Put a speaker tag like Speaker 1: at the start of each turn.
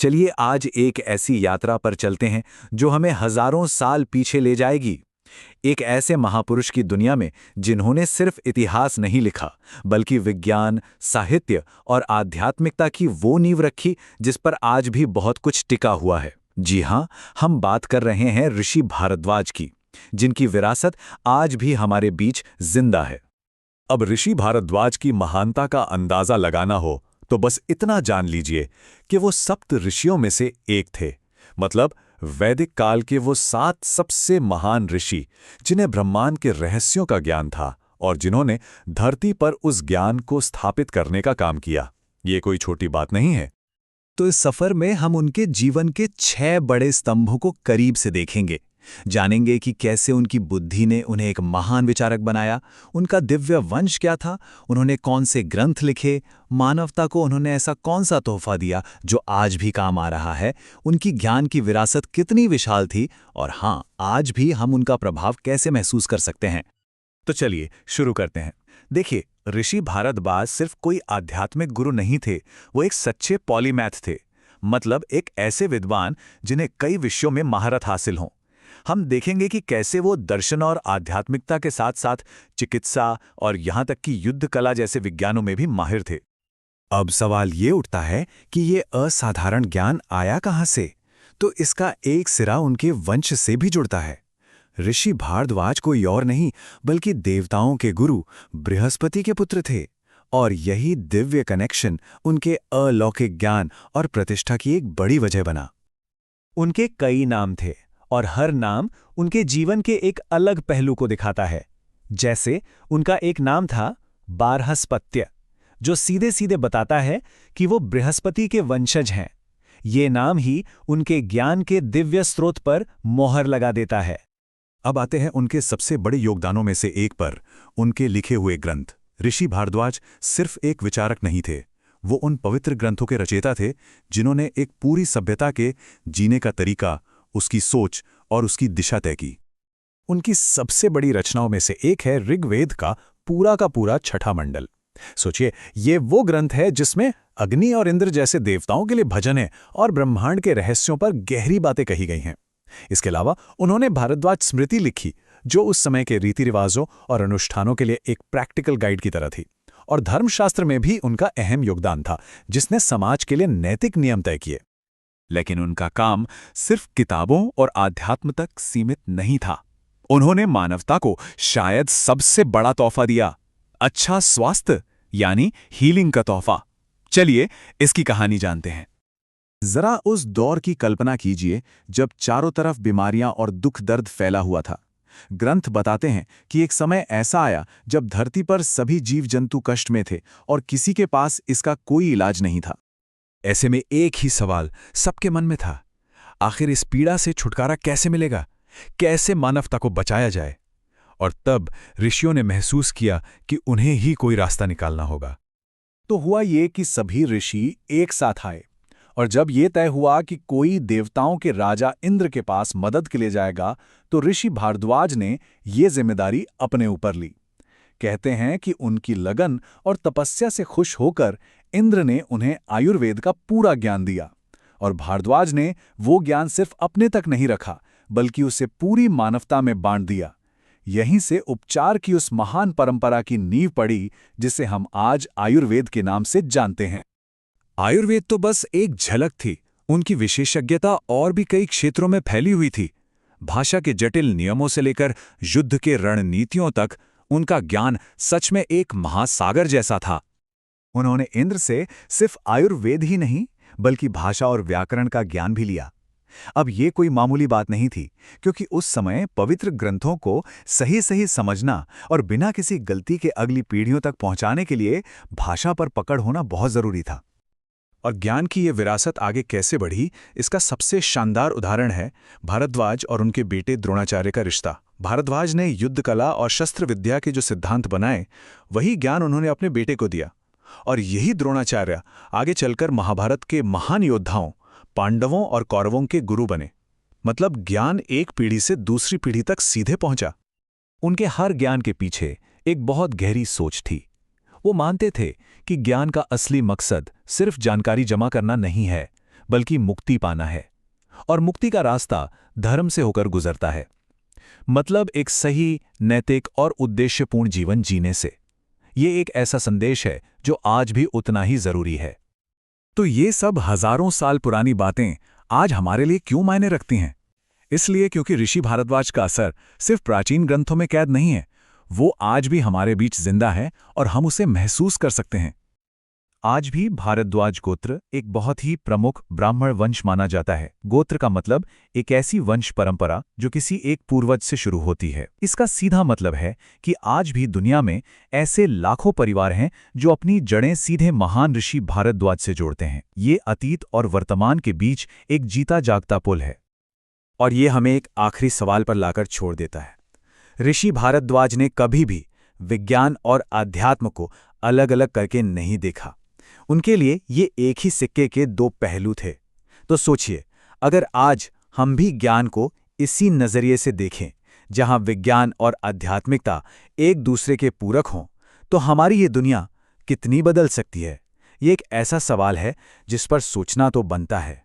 Speaker 1: चलिए आज एक ऐसी यात्रा पर चलते हैं जो हमें हजारों साल पीछे ले जाएगी। एक ऐसे महापुरुष की दुनिया में जिन्होंने सिर्फ इतिहास नहीं लिखा, बल्कि विज्ञान, साहित्य और आध्यात्मिकता की वो नींव रखी जिस पर आज भी बहुत कुछ टिका हुआ है। जी हाँ, हम बात कर रहे हैं ऋषि भारद्वाज की, जिनकी विरासत आज भी हमारे बीच जिंदा है।
Speaker 2: अब ऋषि भारद्वाज की महानता का अंदाजा लगाना हो तो बस इतना जान लीजिए कि वो सप्त ऋषियों में से एक थे। मतलब वैदिक काल के वो 7 सबसे महान ऋषि जिन्हें ब्रह्मांड के रहस्यों का ज्ञान था और जिन्होंने धरती पर उस ज्ञान को स्थापित करने का काम किया। ये कोई छोटी बात नहीं है।
Speaker 1: तो इस सफर में हम उनके जीवन के 6 बड़े स्तंभों को करीब से देखेंगे। जानेंगे कि कैसे उनकी बुद्धि ने उन्हें एक महान विचारक बनाया, उनका दिव्य वंश क्या था, उन्होंने कौन से ग्रंथ लिखे, मानवता को उन्होंने ऐसा कौन सा तोहफा दिया जो आज भी काम आ रहा है, उनकी ज्ञान की विरासत कितनी विशाल थी और हाँ, आज भी हम उनका प्रभाव कैसे महसूस कर सकते हैं।
Speaker 2: तो चलिए शुरू करते हैं। देखिए, ऋषि भारद्वाज सिर्फ कोई आध्यात्मिक गुरु नहीं थे, वो एक सच्चे पॉलीमैथ थे। मतलब एक ऐसे विद्वान जिन्हें कई विषयों में महारत हासिल हों। हम देखेंगे कि कैसे वो दर्शन और आध्यात्मिकता के साथ साथ चिकित्सा और यहाँ तक कि युद्ध कला जैसे विज्ञानों में भी माहिर थे।
Speaker 1: अब सवाल ये उठता है कि ये असाधारण ज्ञान आया कहाँ से? तो इसका एक सिरा उनके वंश से भी जुड़ता है। ऋषि भारद्वाज कोई और नहीं बल्कि देवताओं के गुरु बृहस्पति के पुत्र थे, और यही दिव्य कनेक्शन उनके अलौकिक ज्ञान और प्रतिष्ठा की एक बड़ी वजह बना।
Speaker 2: उनके कई नाम थे और हर नाम उनके जीवन के एक अलग पहलू को दिखाता है। जैसे उनका एक नाम था बारहस्पत्य, जो सीधे सीधे बताता है कि वो बृहस्पति के वंशज हैं। ये नाम ही उनके ज्ञान के दिव्य स्रोत पर मोहर लगा देता है।
Speaker 1: अब आते हैं उनके सबसे बड़े योगदानों में से एक पर, उनके लिखे हुए ग्रंथ। ऋषि भारद्वाज सिर्फ एक विचारक नहीं थे, वो उन पवित्र ग्रंथों के रचयिता थे जिन्होंने एक पूरी सभ्यता के जीने का तरीका, उसकी सोच और उसकी दिशा तय की। उनकी सबसे बड़ी रचनाओं में से एक है ऋग्वेद का पूरा 6ठा मंडल। सोचिए, ये वो ग्रंथ है जिसमें अग्नि और इंद्र जैसे देवताओं के लिए भजन है और ब्रह्मांड के रहस्यों पर गहरी बातें कही गई हैं। इसके अलावा उन्होंने भारद्वाज स्मृति लिखी, जो उस समय के रीति रिवाजों और अनुष्ठानों के लिए एक प्रैक्टिकल गाइड की तरह थी। और धर्मशास्त्र में भी उनका अहम योगदान था, जिसने समाज के लिए नैतिक नियम तय किए। लेकिन उनका काम सिर्फ किताबों और आध्यात्म तक सीमित नहीं था। उन्होंने मानवता को शायद सबसे बड़ा तोहफा दिया, अच्छा स्वास्थ्य यानी हीलिंग का तोहफा। चलिए इसकी कहानी जानते हैं। जरा उस दौर की कल्पना कीजिए जब चारों तरफ बीमारियां और दुख दर्द फैला हुआ था। ग्रंथ बताते हैं कि एक समय ऐसा आया जब धरती पर सभी जीव जंतु कष्ट में थे और किसी के पास इसका कोई इलाज नहीं था। ऐसे में एक ही सवाल सबके मन में था, आखिर इस पीड़ा से छुटकारा कैसे मिलेगा, कैसे मानवता को बचाया जाए। और तब ऋषियों ने महसूस किया कि उन्हें ही कोई रास्ता निकालना होगा। तो हुआ ये कि सभी ऋषि एक साथ आए, और जब ये तय हुआ कि कोई देवताओं के राजा इंद्र के पास मदद के लिए जाएगा, तो ऋषि भारद्वाज ने ये जिम्मेदारी अपने ऊपर ली। कहते हैं कि उनकी लगन और तपस्या से खुश होकर इंद्र ने उन्हें आयुर्वेद का पूरा ज्ञान दिया, और भारद्वाज ने वो ज्ञान सिर्फ अपने तक नहीं रखा बल्कि उसे पूरी मानवता में बांट दिया। यहीं से उपचार की उस महान परंपरा की नींव पड़ी जिसे हम आज आयुर्वेद के नाम से जानते हैं। आयुर्वेद तो बस एक झलक थी, उनकी विशेषज्ञता और भी कई क्षेत्रों में फैली हुई थी। भाषा के जटिल नियमों से लेकर युद्ध के रणनीतियों तक उनका ज्ञान सच में एक महासागर जैसा था। उन्होंने इंद्र से सिर्फ आयुर्वेद ही नहीं बल्कि भाषा और व्याकरण का ज्ञान भी लिया। अब ये कोई मामूली बात नहीं थी, क्योंकि उस समय पवित्र ग्रंथों को सही सही समझना और बिना किसी गलती के अगली पीढ़ियों तक पहुंचाने के लिए भाषा पर पकड़ होना बहुत जरूरी था। और ज्ञान की ये विरासत आगे कैसे बढ़ी, इसका सबसे शानदार उदाहरण है भारद्वाज और उनके बेटे द्रोणाचार्य का रिश्ता। भारद्वाज ने युद्ध कला और शस्त्र विद्या के जो सिद्धांत बनाए, वही ज्ञान उन्होंने अपने बेटे को दिया। और यही द्रोणाचार्य आगे चलकर महाभारत के महान योद्धाओं, पांडवों और कौरवों के गुरु बने। मतलब ज्ञान एक पीढ़ी से दूसरी पीढ़ी तक सीधे पहुंचा। उनके हर ज्ञान के पीछे एक बहुत गहरी सोच थी। वो मानते थे कि ज्ञान का असली मकसद सिर्फ जानकारी जमा करना नहीं है,
Speaker 3: बल्कि मुक्ति पाना है। और मुक्ति का रास्ता धर्म से होकर गुजरता है, मतलब एक सही, नैतिक और उद्देश्यपूर्ण जीवन जीने से। ये एक ऐसा संदेश है जो आज भी उतना ही जरूरी है।
Speaker 2: तो ये सब हजारों साल पुरानी बातें आज हमारे लिए क्यों मायने रखती हैं? इसलिए क्योंकि ऋषि भारद्वाज का असर सिर्फ प्राचीन ग्रंथों में कैद नहीं है, वो आज भी हमारे बीच जिंदा है और हम उसे महसूस कर सकते हैं।
Speaker 3: आज भी भारद्वाज गोत्र एक बहुत ही प्रमुख ब्राह्मण वंश माना जाता है। गोत्र का मतलब एक ऐसी वंश परंपरा जो किसी एक पूर्वज से शुरू होती है। इसका सीधा मतलब है कि आज भी दुनिया में ऐसे लाखों परिवार हैं जो अपनी जड़ें सीधे महान ऋषि भारद्वाज से जोड़ते हैं। ये अतीत और वर्तमान के बीच एक जीता जागता पुल है।
Speaker 2: और ये हमें एक आखिरी सवाल पर लाकर छोड़ देता है। ऋषि भारद्वाज ने कभी भी विज्ञान और अध्यात्म को अलग अलग करके नहीं देखा। उनके लिए ये एक ही सिक्के के दो पहलू थे। तो सोचिए, अगर आज हम भी ज्ञान को इसी नजरिए से देखें, जहां विज्ञान और आध्यात्मिकता एक दूसरे के पूरक हों, तो हमारी ये दुनिया कितनी बदल सकती है? ये एक ऐसा सवाल है जिस पर सोचना तो बनता है।